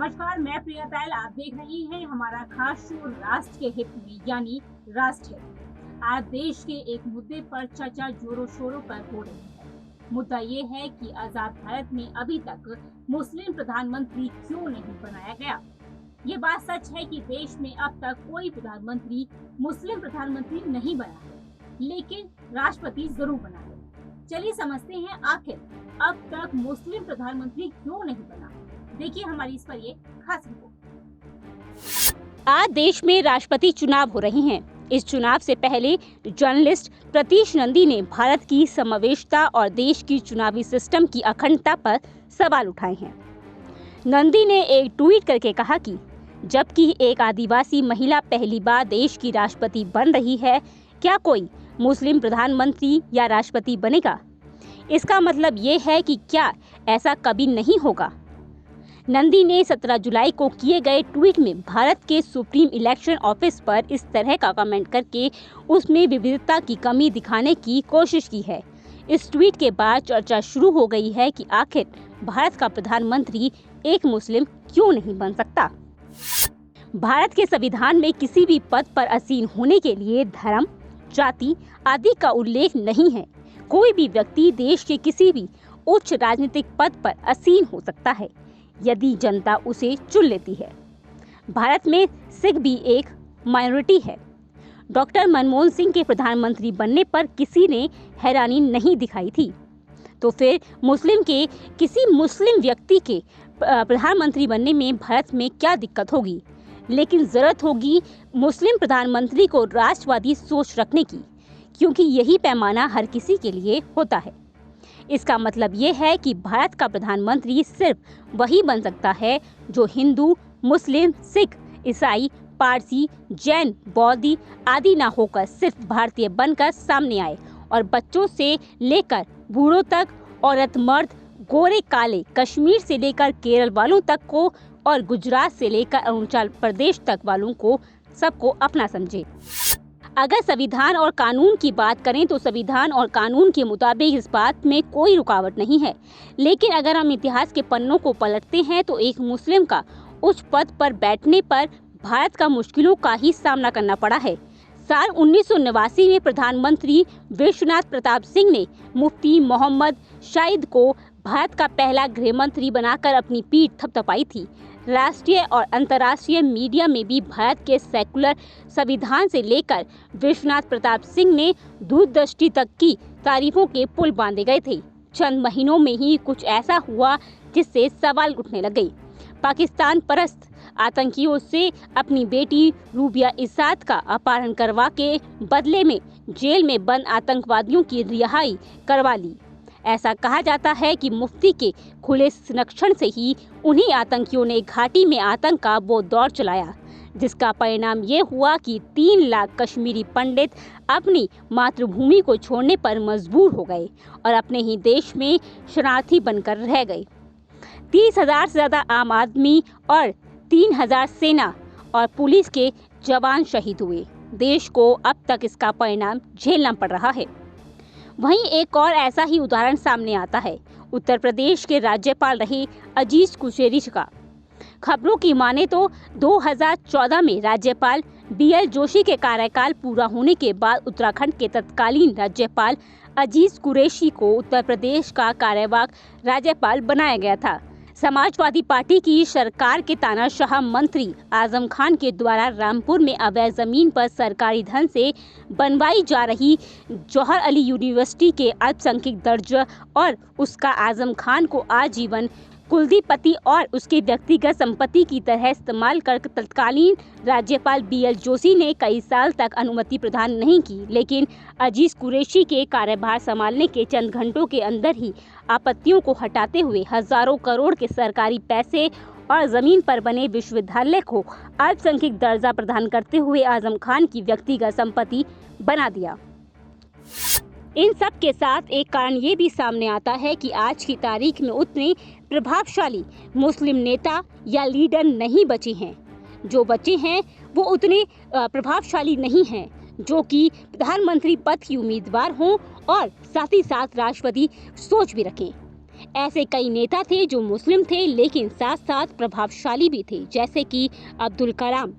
नमस्कार, मैं प्रिया तायल। आप देख रही हैं हमारा खास शो राष्ट्र के हित में यानी राष्ट्र हित। आज देश के एक मुद्दे पर चर्चा जोरों शोरों पर हो रही है। मुद्दा ये है कि आजाद भारत में अभी तक मुस्लिम प्रधानमंत्री क्यों नहीं बनाया गया। ये बात सच है कि देश में अब तक कोई प्रधानमंत्री मुस्लिम प्रधानमंत्री नहीं बना है, लेकिन राष्ट्रपति जरूर बना है। चलिए समझते हैं आखिर अब तक मुस्लिम प्रधानमंत्री क्यों नहीं बना। देखिए हमारी इस पर ये खास रिपोर्ट। आज देश में राष्ट्रपति चुनाव हो रहे हैं। इस चुनाव से पहले जर्नलिस्ट प्रतीश नंदी ने भारत की समावेशता और देश की चुनावी सिस्टम की अखंडता पर सवाल उठाए हैं। नंदी ने एक ट्वीट करके कहा कि जबकि एक आदिवासी महिला पहली बार देश की राष्ट्रपति बन रही है, क्या कोई मुस्लिम प्रधानमंत्री या राष्ट्रपति बनेगा? इसका मतलब ये है कि क्या ऐसा कभी नहीं होगा? नंदी ने 17 जुलाई को किए गए ट्वीट में भारत के सुप्रीम इलेक्शन ऑफिस पर इस तरह का कमेंट करके उसमें विविधता की कमी दिखाने की कोशिश की है। इस ट्वीट के बाद चर्चा शुरू हो गई है कि आखिर भारत का प्रधानमंत्री एक मुस्लिम क्यों नहीं बन सकता। भारत के संविधान में किसी भी पद पर आसीन होने के लिए धर्म, जाति आदि का उल्लेख नहीं है। कोई भी व्यक्ति देश के किसी भी उच्च राजनीतिक पद पर आसीन हो सकता है यदि जनता उसे चुन लेती है। भारत में सिख भी एक माइनॉरिटी है। डॉक्टर मनमोहन सिंह के प्रधानमंत्री बनने पर किसी ने हैरानी नहीं दिखाई थी, तो फिर किसी मुस्लिम व्यक्ति के प्रधानमंत्री बनने में भारत में क्या दिक्कत होगी? लेकिन जरूरत होगी मुस्लिम प्रधानमंत्री को राष्ट्रवादी सोच रखने की, क्योंकि यही पैमाना हर किसी के लिए होता है। इसका मतलब ये है कि भारत का प्रधानमंत्री सिर्फ वही बन सकता है जो हिंदू, मुस्लिम, सिख, ईसाई, पारसी, जैन, बौद्ध आदि ना होकर सिर्फ भारतीय बनकर सामने आए और बच्चों से लेकर बूढ़ों तक, औरत मर्द, गोरे काले, कश्मीर से लेकर केरल वालों तक को और गुजरात से लेकर अरुणाचल प्रदेश तक वालों को सबको अपना समझे। अगर संविधान और कानून की बात करें तो संविधान और कानून के मुताबिक इस बात में कोई रुकावट नहीं है। लेकिन अगर हम इतिहास के पन्नों को पलटते हैं तो एक मुस्लिम का उच्च पद पर बैठने पर भारत का मुश्किलों का ही सामना करना पड़ा है। साल 1989 में प्रधानमंत्री विश्वनाथ प्रताप सिंह ने मुफ्ती मोहम्मद शाहिद को भारत का पहला गृह मंत्री बनाकर अपनी पीठ थपथपाई थी। राष्ट्रीय और अंतर्राष्ट्रीय मीडिया में भी भारत के सेकुलर संविधान से लेकर विश्वनाथ प्रताप सिंह ने दूरदृष्टि तक की तारीफों के पुल बांधे गए थे। चंद महीनों में ही कुछ ऐसा हुआ जिससे सवाल उठने लगे। पाकिस्तान परस्त आतंकियों से अपनी बेटी रूबिया इसाद का अपहरण करवा के बदले में जेल में बंद आतंकवादियों की रिहाई करवा ली। ऐसा कहा जाता है कि मुफ्ती के खुले संरक्षण से ही उन्हीं आतंकियों ने घाटी में आतंक का वो दौर चलाया, जिसका परिणाम ये हुआ कि 3 लाख कश्मीरी पंडित अपनी मातृभूमि को छोड़ने पर मजबूर हो गए और अपने ही देश में शरणार्थी बनकर रह गए। 30,000 से ज़्यादा आम आदमी और 3,000 सेना और पुलिस के जवान शहीद हुए। देश को अब तक इसका परिणाम झेलना पड़ रहा है। वहीं एक और ऐसा ही उदाहरण सामने आता है उत्तर प्रदेश के राज्यपाल रहे अजीज कुशेरी का। खबरों की माने तो 2014 में राज्यपाल BL जोशी के कार्यकाल पूरा होने के बाद उत्तराखंड के तत्कालीन राज्यपाल अजीज कुरैशी को उत्तर प्रदेश का कार्यवाहक राज्यपाल बनाया गया था। समाजवादी पार्टी की सरकार के तानाशाह मंत्री आजम खान के द्वारा रामपुर में अवैध जमीन पर सरकारी धन से बनवाई जा रही जौहर अली यूनिवर्सिटी के अल्पसंख्यक दर्जा और उसका आजम खान को आजीवन कुलदीपति और उसके व्यक्तिगत संपत्ति की तरह इस्तेमाल कर तत्कालीन राज्यपाल BL जोशी ने कई साल तक अनुमति प्रदान नहीं की। लेकिन अजीज कुरैशी के कार्यभार संभालने के चंद घंटों के अंदर ही आपत्तियों को हटाते हुए हजारों करोड़ के सरकारी पैसे और जमीन पर बने विश्वविद्यालय को अल्पसंख्यक दर्जा प्रदान करते हुए आजम खान की व्यक्तिगत संपत्ति बना दिया। इन सब के साथ एक कारण ये भी सामने आता है कि आज की तारीख में उतने प्रभावशाली मुस्लिम नेता या लीडर नहीं बचे हैं। जो बचे हैं वो उतने प्रभावशाली नहीं हैं जो कि प्रधानमंत्री पद की उम्मीदवार हों और साथ ही साथ राष्ट्रपति सोच भी रखें। ऐसे कई नेता थे जो मुस्लिम थे लेकिन साथ साथ प्रभावशाली भी थे, जैसे कि अब्दुल कलाम।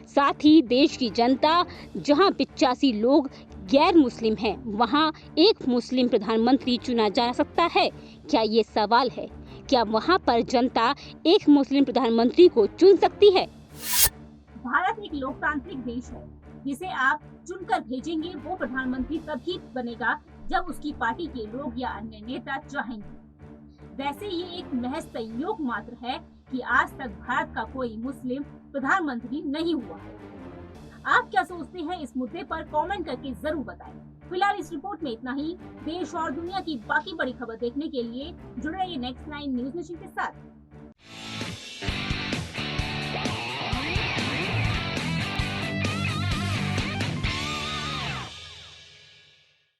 साथ ही देश की जनता, जहां 85 लोग गैर मुस्लिम हैं, वहां एक मुस्लिम प्रधानमंत्री चुना जा सकता है क्या? ये सवाल है। क्या वहां पर जनता एक मुस्लिम प्रधानमंत्री को चुन सकती है? भारत एक लोकतांत्रिक देश है, जिसे आप चुनकर भेजेंगे वो प्रधानमंत्री तभी बनेगा जब उसकी पार्टी के लोग या अन्य नेता चाहेंगे। वैसे ये एक महज संयोग मात्र है कि आज तक भारत का कोई मुस्लिम प्रधानमंत्री नहीं हुआ है। आप क्या सोचते हैं इस मुद्दे पर? कमेंट करके जरूर बताएं। फिलहाल इस रिपोर्ट में इतना ही। देश और दुनिया की बाकी बड़ी खबर देखने के लिए जुड़े रहिए नेक्स्ट 9 न्यूज नेशन के साथ।